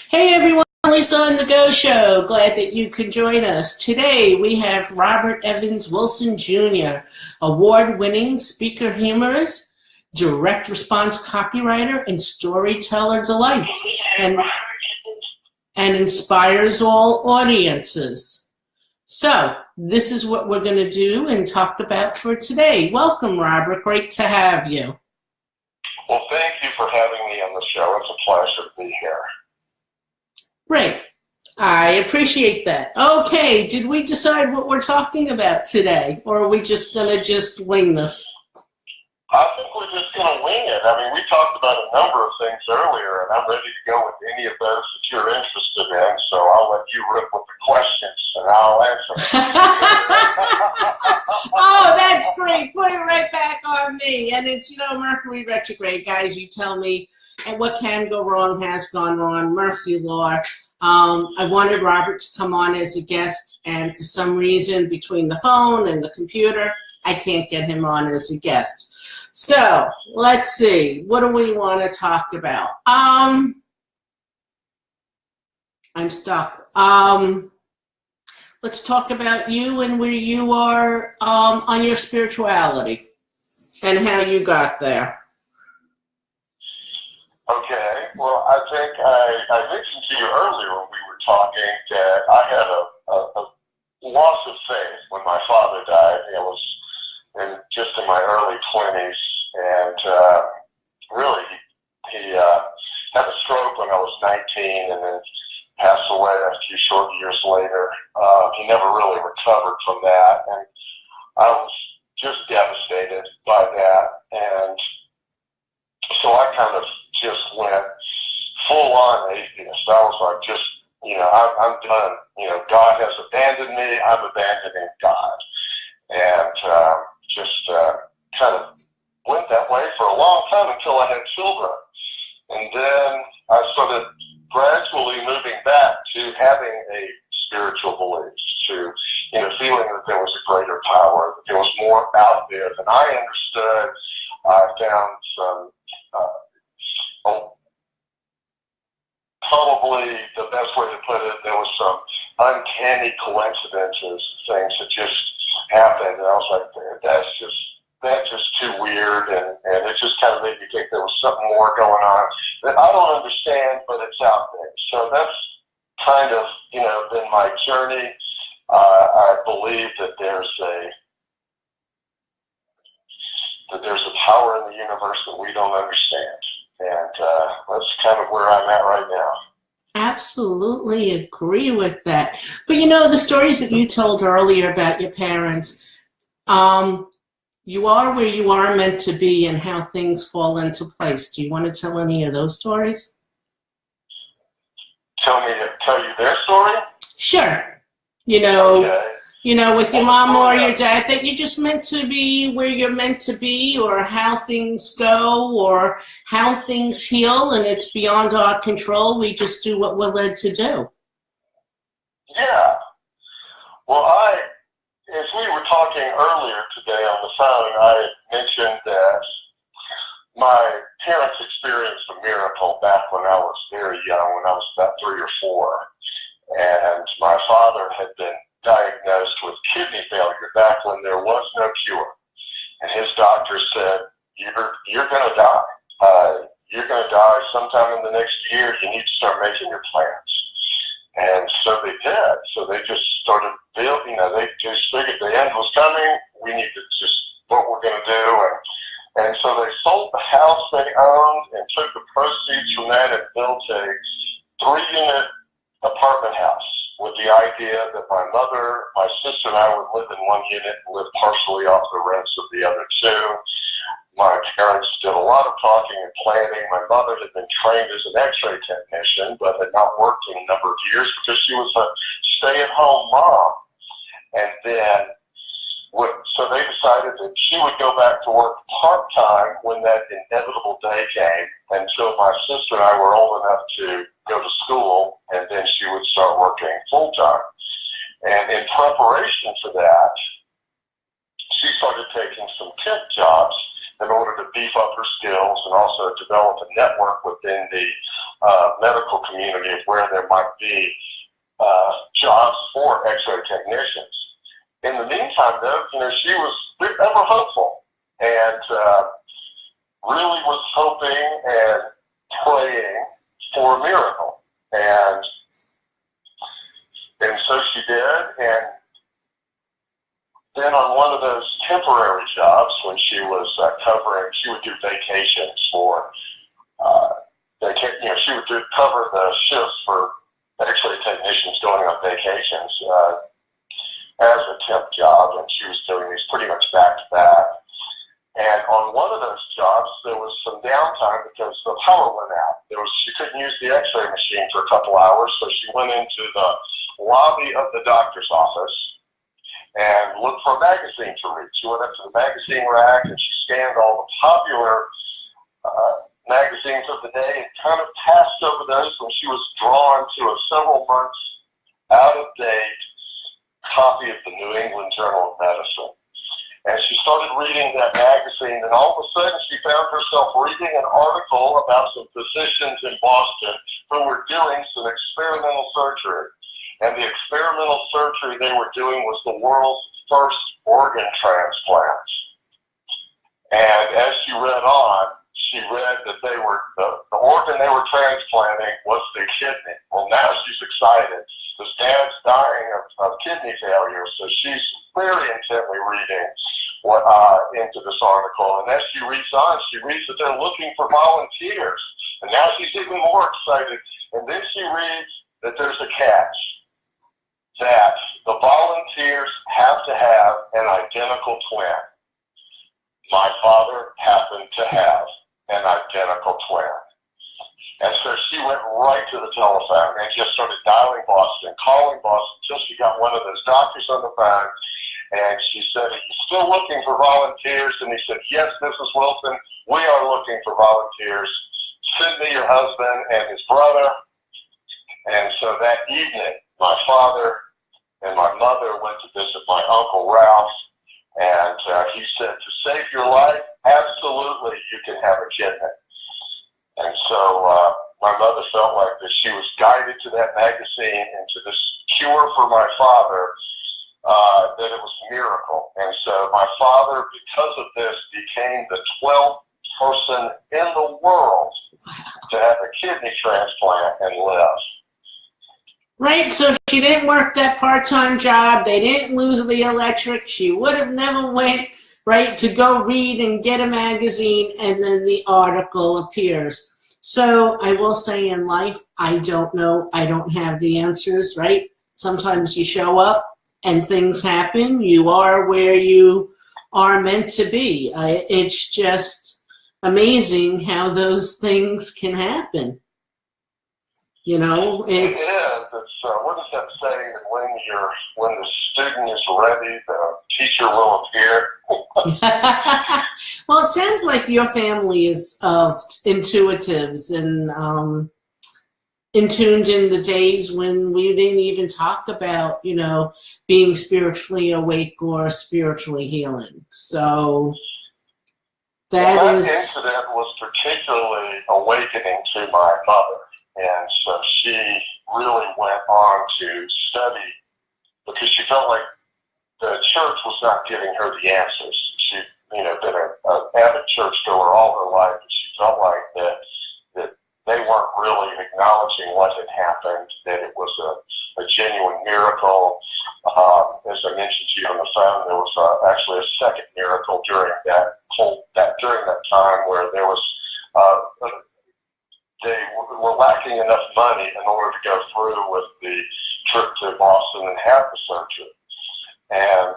Hey everyone, LisaOnTheGo Show. Glad that you could join us. Today we have Robert Evans Wilson Jr., award-winning speaker humorist, direct response copywriter, and storyteller delights, and inspires all audiences. So this is what we're going to do and talk about for today. Welcome, Robert. Great to have you. Well, thank you for having me on the show. It's a pleasure to be here. Great. I appreciate that. Okay, did we decide what we're talking about today, or are we just going to wing this? I think we're just going to wing it. I mean, we talked about a number of things earlier, and I'm ready to go with any of those that you're interested in, so I'll let you rip with the questions, and I'll answer them. Oh, that's great. Put it right back on me. And it's, Mercury retrograde, guys. You tell me, and what can go wrong has gone wrong. Murphy Law. I wanted Robert to come on as a guest, and for some reason, between the phone and the computer, I can't get him on as a guest. So let's see. What do we want to talk about? I'm stuck. Let's talk about you and where you are on your spirituality and how you got there. Okay. Well, I think I mentioned to you earlier when we were talking that I had a loss of faith when my father died. It was just in my early 20s, and really he had a stroke when I was 19 and then passed away a few short years later. He never really recovered from that, and I was just devastated by that. And so I kind of just went full-on atheist. I was like, I'm done. God has abandoned me. I'm abandoning God. And kind of went that way for a long time until I had children. And then I started gradually moving back to having a spiritual beliefs, to feeling that there was a greater power, that there was more out there than I understood. I found some, probably the best way to put it, there was some uncanny coincidences, things that just happened, and I was like, that's just too weird, and it just kind of made me think there was something more going on that I don't understand, but it's out there. So that's kind of, been my journey. I believe that there's a power in the universe that we don't understand, and that's kind of where I'm at right now. Absolutely agree with that. But the stories that you told earlier about your parents, you are where you are meant to be and how things fall into place. Do you want to tell any of those stories? Tell you their story? Sure. Okay. With your mom or your dad, that you're just meant to be where you're meant to be, or how things go, or how things heal, and it's beyond our control. We just do what we're led to do. Yeah. Well, as we were talking earlier today on the phone, I mentioned that my parents experienced a miracle back when I was very young, when I was about 3 or 4. And my father had been diagnosed with kidney failure back when there was no cure. And his doctor said, you're going to die. You're going to die sometime in the next year. You need to start making your plans. And so they did. So they just started building, they just figured the end was coming. We need to just, what we're going to do. And so they sold the house they owned and took the proceeds from that and built a 3-unit apartment house with the idea that my mother, my sister, and I would live in 1 unit and live partially off the rents of the other 2. My parents did a lot of talking and planning. My mother had been trained as an x-ray technician, but had not worked in a number of years because she was a stay-at-home mom. And then, so they decided that she would go back to work part-time when that inevitable day came, until my sister and I were old enough to go to school, and then she would start working full-time. And in preparation for that, she started taking some temp jobs in order to beef up her skills and also develop a network within the medical community of where there might be jobs for X-ray technicians. In the meantime, though, she was ever hopeful and really was hoping and praying for a miracle. And so she did. And then on one of those temporary jobs, when she was covering, she would do vacations for, she would cover the shifts for X-ray technicians going on vacations as a temp job, and she was doing these pretty much back to back. And on one of those jobs, there was some downtime because the power went out. She couldn't use the X-ray machine for a couple hours, so she went into the lobby of the doctor's office and looked for a magazine to read. She went up to the magazine rack and she scanned all the popular magazines of the day and kind of passed over those when she was drawn to a several months out-of-date copy of the New England Journal of Medicine. And she started reading that magazine, and all of a sudden she found herself reading an article about some physicians in Boston who were doing some experimental surgery. And the experimental surgery they were doing was the world's first organ transplant. And as she read on, she read that the organ they were transplanting was the kidney. Well, now she's excited because Dad's dying of kidney failure, so she's very intently reading into this article. And as she reads on, she reads that they're looking for volunteers. And now she's even more excited. And then she reads that there's a catch, that the volunteers have to have an identical twin. My father happened to have an identical twin. And so she went right to the telephone and just started dialing Boston, calling Boston, until she got one of those doctors on the phone. And she said, "Are you still looking for volunteers?" And he said, "Yes, Mrs. Wilson, we are looking for volunteers. Send me your husband and his brother." And so that evening, my father and my mother went to visit my Uncle Ralph. And he said, "To save your life, absolutely, you can have a kidney." And so my mother felt like that she was guided to that magazine and to this cure for my father, that it was a miracle. And so my father, because of this, became the 12th person in the world to have a kidney transplant and live. Right, so she didn't work that part-time job. They didn't lose the electric. She would have never went, right, to go read and get a magazine, and then the article appears. So I will say in life, I don't know. I don't have the answers, right? Sometimes you show up and things happen. You are where you are meant to be. It's just amazing how those things can happen. You know, it's... It is. What is that saying? That when the student is ready, the teacher will appear. Well, it sounds like your family is of intuitives and tuned in the days when we didn't even talk about, being spiritually awake or spiritually healing. So that incident was particularly awakening to my mother. And so she really went on to study because she felt like the church was not giving her the answers. She'd been an avid churchgoer all her life, and she felt like that they weren't really acknowledging what had happened, that it was a genuine miracle. As I mentioned to you on the phone, there was actually a second miracle during that time where there was they were lacking enough money in order to go through with the trip to Boston and have the surgery. And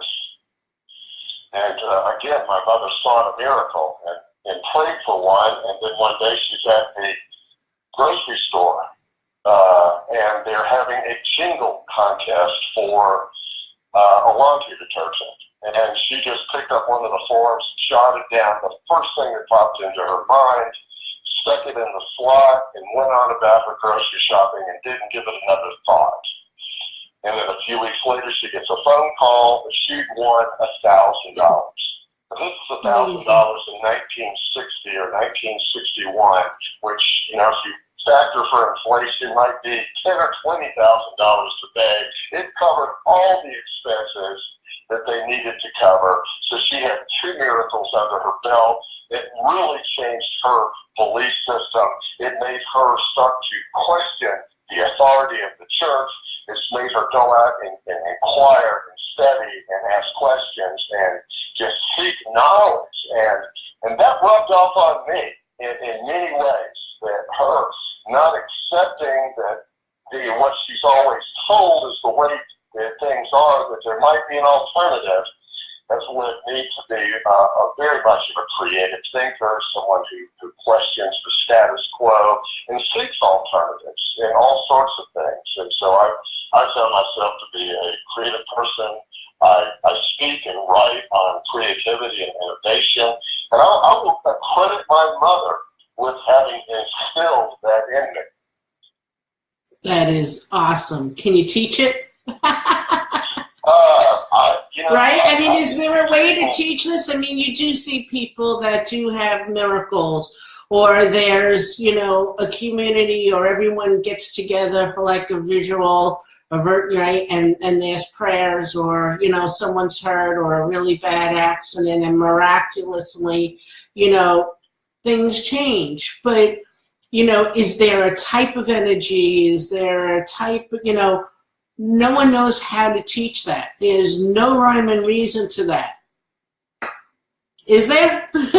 again, my mother saw a miracle and prayed for one. And then one day she's at the grocery store, and they're having a jingle contest for a laundry detergent. And she just picked up one of the forms, jotted down the first thing that popped into her mind, stuck it in the slot, and went on about her grocery shopping and didn't give it another thought. And then a few weeks later, she gets a phone call that she'd won $1,000. This is $1,000 in 1960 or 1961, which, if you factor for inflation might be $10,000 or $20,000 today. It covered all the expenses that they needed to cover. So she had 2 miracles under her belt. It really changed her belief system. It made her start to question the authority of the church. It's made her go out and inquire and study and ask questions and just seek knowledge. And that rubbed off on me in many ways, that her not accepting that what she's always told is the way that things are, that there might be an alternative, has led me to be very much of a creative thinker, someone who questions the status quo and seeks alternatives in all sorts of things. And so I found myself to be a creative person. I speak and write on creativity and innovation, and I will credit my mother with having instilled that in me. That is awesome. Can you teach it? Right? I mean, is there a way to teach this? I mean, you do see people that do have miracles, or there's, a community, or everyone gets together for like a visual, right? And there's prayers, or, someone's hurt, or a really bad accident, and miraculously, things change. But, is there a type of energy? Is there a type of, no one knows how to teach that. There's no rhyme and reason to that. Is there? I'm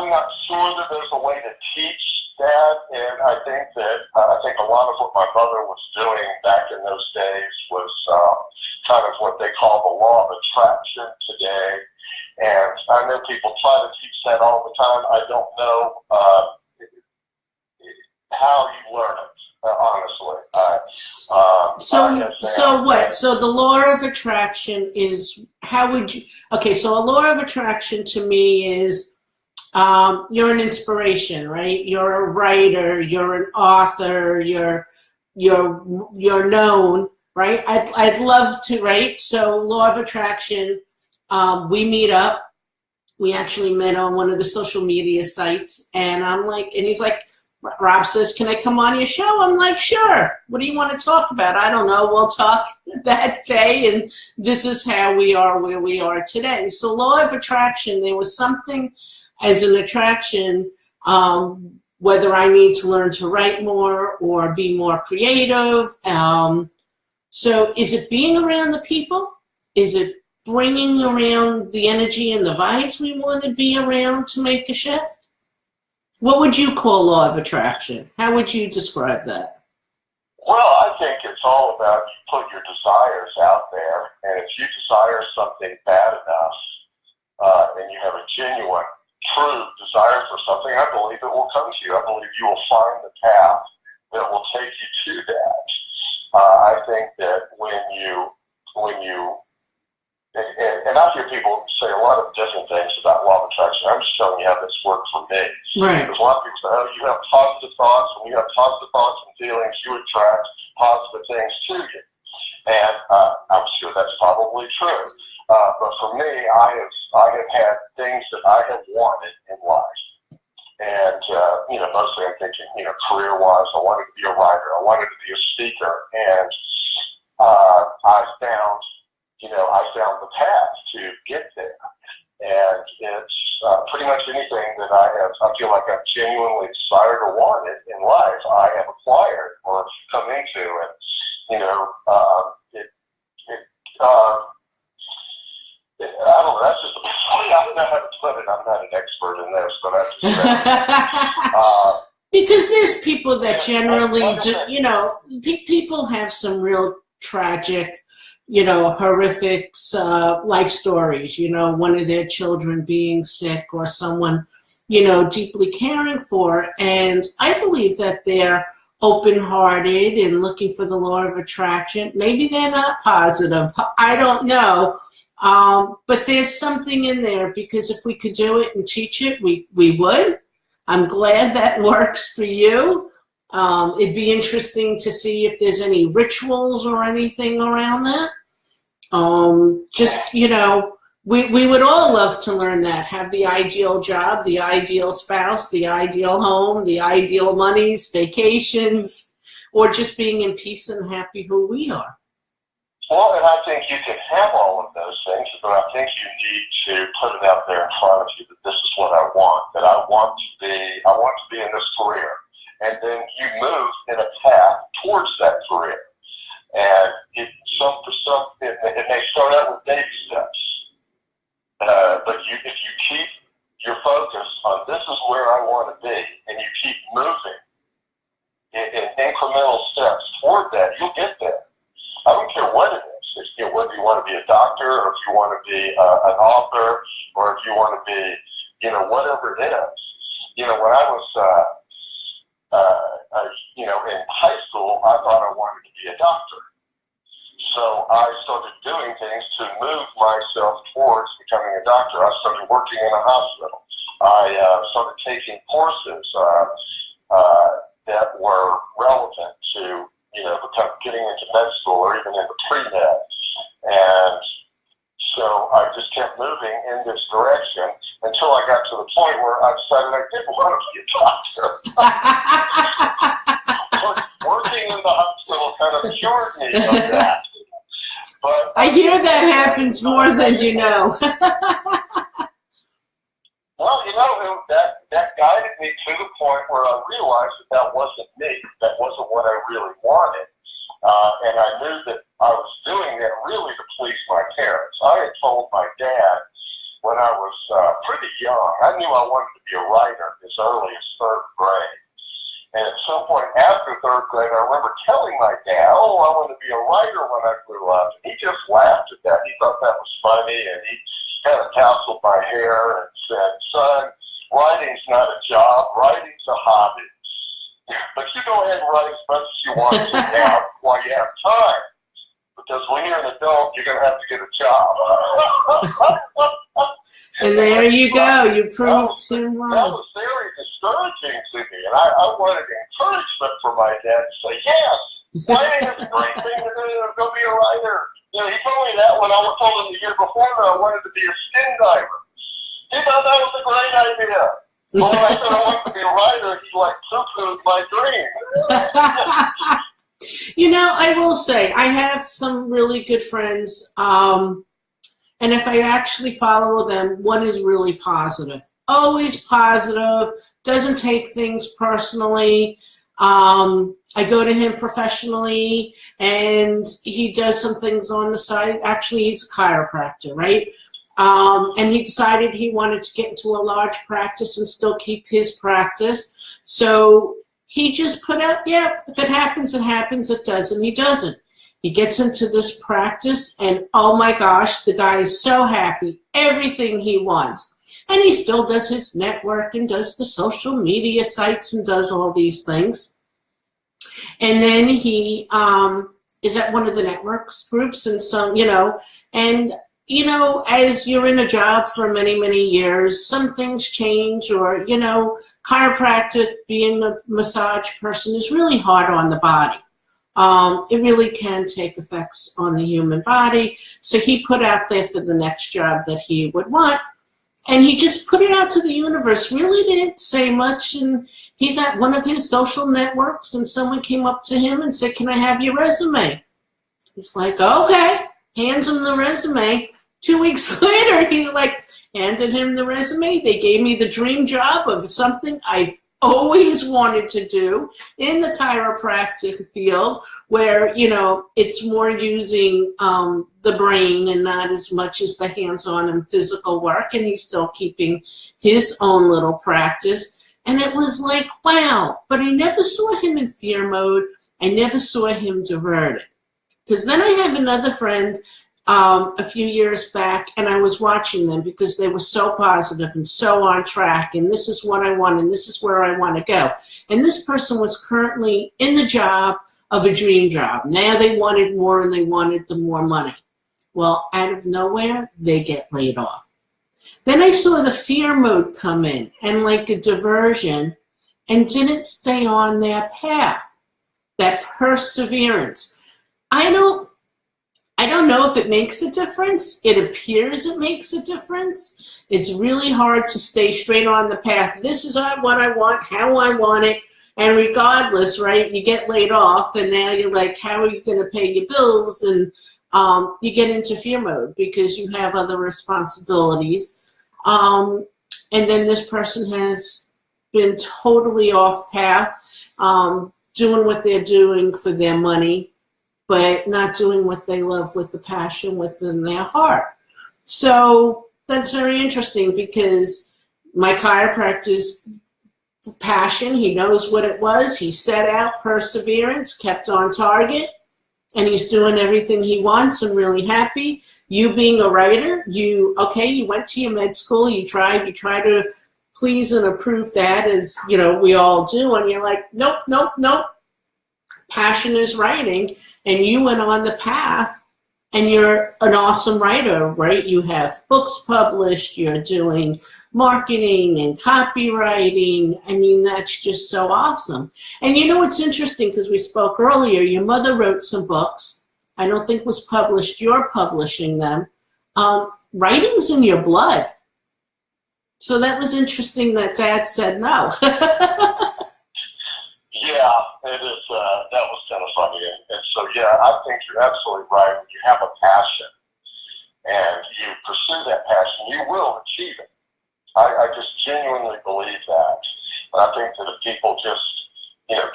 not sure that there's a way to teach that, and I think a lot of what my mother was doing back in those days was kind of what they call the law of attraction today. And I know people try to teach that all the time. I don't know how you learn it. Honestly. So what? So the law of attraction is, how would you, okay, so a law of attraction to me is, you're an inspiration, right? You're a writer, you're an author, you're known, right? I'd love to, right? So law of attraction, we meet up. We actually met on one of the social media sites, and he's like, Rob says, can I come on your show? I'm like, sure. What do you want to talk about? I don't know. We'll talk that day, and this is how we are where we are today. So law of attraction, there was something as an attraction, whether I need to learn to write more or be more creative. So is it being around the people? Is it bringing around the energy and the vibes we want to be around to make a shift? What would you call law of attraction? How would you describe that? Well, I think it's all about you put your desires out there, and if you desire something bad enough, and you have a genuine, true desire for something, I believe it will come to you. I believe you will find the path that will take you to that. I think that when you and I hear people say a lot of different things about law of attraction. I'm just telling you how this worked for me. Right. Because a lot of people say, oh, you have positive thoughts, and when you have positive thoughts and feelings, you attract positive things to you. And I'm sure that's probably true. But for me, I have had things that I have wanted in life. And, mostly I'm thinking, career-wise, I wanted to be a writer. I wanted to be a speaker. And I found the path to get there. And it's pretty much anything that I feel like I've genuinely desired or wanted in life, I have acquired or come into. And, I don't know, that's just the best way I don't know how to put it. I'm not an expert in this, but I just because there's people that generally people have some real tragic, horrific life stories, one of their children being sick, or someone, deeply caring for. And I believe that they're open-hearted and looking for the law of attraction. Maybe they're not positive. I don't know. But there's something in there, because if we could do it and teach it, we would. I'm glad that works for you. It'd be interesting to see if there's any rituals or anything around that. We would all love to learn that, have the ideal job, the ideal spouse, the ideal home, the ideal monies, vacations, or just being in peace and happy who we are. Well, and I think you can have all of those things, but I think you need to put it out there in front of you that this is what I want, that I want to be in this career. And then you move in a path towards that career. And it may start out with baby steps. But if you keep your focus on this is where I want to be, and you keep moving in incremental steps toward that, you'll get there. I don't care what it is. Whether you want to be a doctor, or if you want to be an author, or if you want to be, whatever it is. When I was, in high school, I thought I wanted to be a doctor. So I started doing things to move myself towards becoming a doctor. I started working in a hospital. I started taking courses that were relevant to, getting into med school or even into pre-med. And so I just kept moving in this direction until I got to the point where I decided I didn't want to be a doctor. Working in the hospital kind of cured me of that. But I hear that happens more than you know. Well, that guided me to the point where I realized that wasn't me. That wasn't what I really wanted. And I knew that I was doing that really to please my parents. I had told my dad when I was pretty young, I knew I wanted to be a writer as early as third grade. And at some point after third grade, I remember telling my dad, I want to be a writer when I grew up. And he just laughed at that. He thought that was funny, and he kind of tousled my hair and said, son, writing's not a job, writing's a hobby. But you go ahead and write as much as you want to now while you have time. Because when you're an adult, you're going to have to get a job. And there you go. You proved him wrong. That was very discouraging to me. And I wanted encouragement from my dad to say, yes, writing is a great thing to do. Go be a writer. He told me that when I told him the year before that I wanted to be a skin diver. He thought that was a great idea. But when I said I wanted to be a writer, he poo-pooed my dream. I will say, I have some really good friends, and if I actually follow them, one is really positive. Always positive, doesn't take things personally. I go to him professionally, and he does some things on the side. Actually, he's a chiropractor, right? And he decided he wanted to get into a large practice and still keep his practice. So he just put out, if it happens, it happens. It doesn't, he doesn't. He gets into this practice, and oh my gosh, the guy is so happy. Everything he wants. And he still does his network and does the social media sites and does all these things. And then he is at one of the networks groups and some, as you're in a job for many, many years, some things change, or, chiropractic, being a massage person, is really hard on the body. It really can take effects on the human body. So he put out there for the next job that he would want. And he just put it out to the universe, really didn't say much. And he's at one of his social networks, and someone came up to him and said, can I have your resume? He's like, okay, hands him the resume. 2 weeks later, he handed him the resume. They gave me the dream job of something I've always wanted to do in the chiropractic field, where, it's more using the brain and not as much as the hands-on and physical work, and he's still keeping his own little practice. And it was like, wow. But I never saw him in fear mode. I never saw him diverted. Because then I have another friend a few years back, and I was watching them because they were so positive and so on track, and this is what I want, and this is where I want to go. And this person was currently in the job of a dream job. Now they wanted more, and they wanted the more money. Well, out of nowhere, they get laid off. Then I saw the fear mode come in, and like a diversion, and didn't stay on their path, that perseverance. I don't know if it makes a difference. It appears it makes a difference. It's really hard to stay straight on the path. This is what I want, how I want it. And regardless, right, you get laid off and now you're like, how are you going to pay your bills? And you get into fear mode because you have other responsibilities. And then this person has been totally off path, doing what they're doing for their money, but not doing what they love with the passion within their heart. So that's very interesting because my chiropractor's passion, he knows what it was. He set out, perseverance, kept on target, and he's doing everything he wants. I'm really happy. You being a writer, you went to your med school, you try to please and approve that, as you know we all do, and you're like, nope. Passion is writing, and you went on the path, and you're an awesome writer, right? You have books published, you're doing marketing and copywriting. I mean, that's just so awesome. And you know what's interesting, because we spoke earlier, your mother wrote some books. I don't think was published. You're publishing them. Writing's in your blood. So that was interesting that Dad said no. Yeah, it is. That was kind of funny. And so, yeah, I think you're absolutely right. When you have a passion and you pursue that passion, you will achieve it. I just genuinely believe that. And I think that if people just,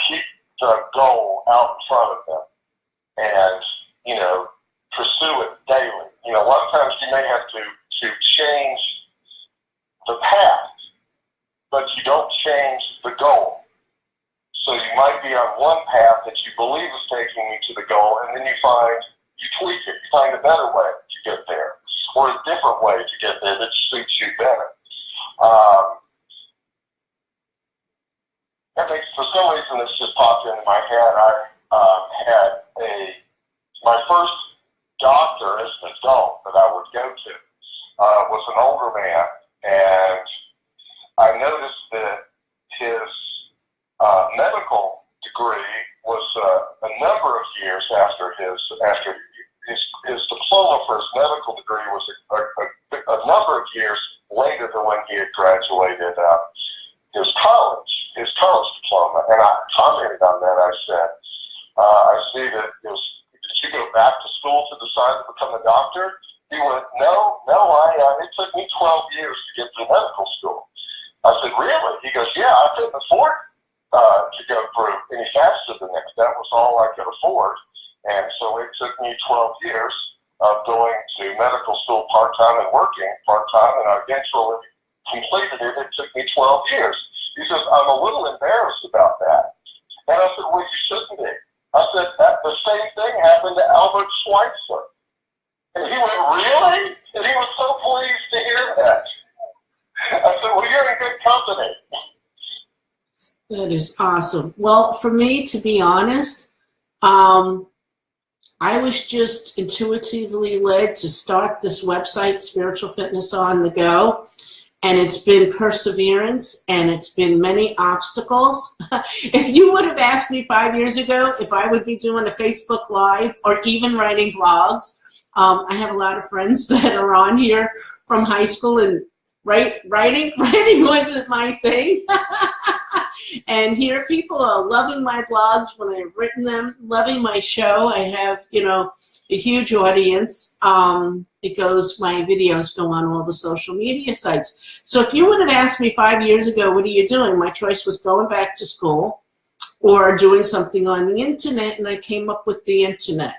keep the goal out in front of them and, pursue it daily. A lot of times you may have to change the path, but you don't change the goal. So you might be on one path that you believe is taking you to the goal, and then you tweak it, you find a better way to get there, or a different way to get there that suits you better. For some reason, this just popped into my head. I had my first doctor as an adult that I would go to was an older man, and I noticed that his medical degree was a number of years after his diploma for his medical degree was a number of years later than when he had graduated his college diploma. And I commented on that. I said, I see that did you go back to school to decide to become a doctor? He went, no, it took me 12 years to get through medical school. I said, really? He goes, yeah, I couldn't afford to go through any faster than that. That was all I could afford. And so it took me 12 years of going to medical school part-time and working part-time, and I eventually completed it. It took me 12 years. He says, I'm a little embarrassed about that. And I said, well, you shouldn't be. I said, the same thing happened to Albert Schweitzer. And he went, really? And he was so pleased to hear that. I said, well, you're in good company. That is awesome. Well, for me, to be honest, I was just intuitively led to start this website, Spiritual Fitness on the Go, and it's been perseverance, and it's been many obstacles. If you would have asked me 5 years ago if I would be doing a Facebook Live or even writing blogs, I have a lot of friends that are on here from high school, and writing wasn't my thing. And here people are loving my blogs when I've written them, loving my show. I have, a huge audience. My videos go on all the social media sites. So if you would have asked me 5 years ago, what are you doing? My choice was going back to school or doing something on the internet, and I came up with the internet.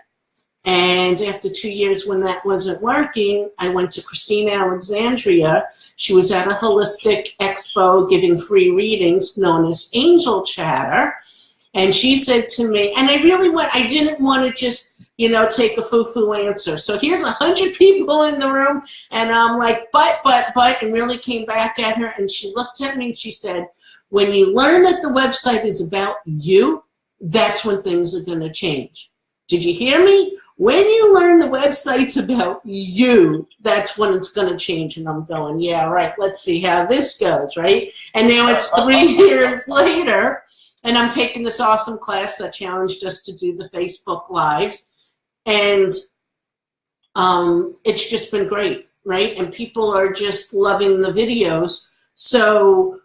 And after 2 years when that wasn't working, I went to Christina Alexandria. She was at a holistic expo giving free readings known as Angel Chatter. And she said to me, and I didn't want to just, take a foo-foo answer. So here's 100 people in the room, and I'm like, but, and really came back at her, and she looked at me and she said, when you learn that the website is about you, that's when things are going to change. Did you hear me? When you learn the website's about you, that's when it's going to change. And I'm going, yeah, right, let's see how this goes, right? And now it's 3 years later, and I'm taking this awesome class that challenged us to do the Facebook Lives. And it's just been great, right? And people are just loving the videos. So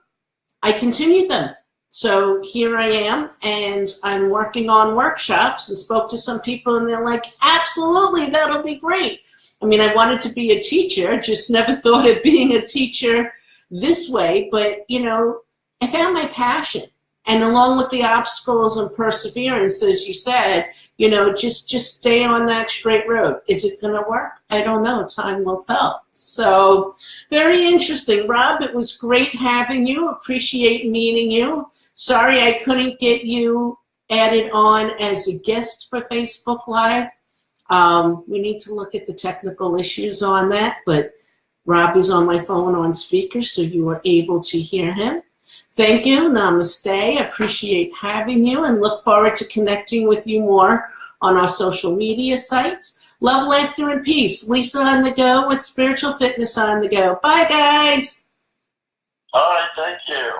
I continued them. So here I am, and I'm working on workshops, and spoke to some people, and they're like, absolutely, that'll be great. I mean, I wanted to be a teacher, just never thought of being a teacher this way, but, you know, I found my passion. And along with the obstacles and perseverance, as you said, you know, just stay on that straight road. Is it going to work? I don't know. Time will tell. So very interesting. Rob, it was great having you. Appreciate meeting you. Sorry I couldn't get you added on as a guest for Facebook Live. We need to look at the technical issues on that, but Rob is on my phone on speaker, so you are able to hear him. Thank you. Namaste. Appreciate having you, and look forward to connecting with you more on our social media sites. Love, laughter, and peace. Lisa on the Go with Spiritual Fitness on the Go. Bye, guys. All right. Thank you.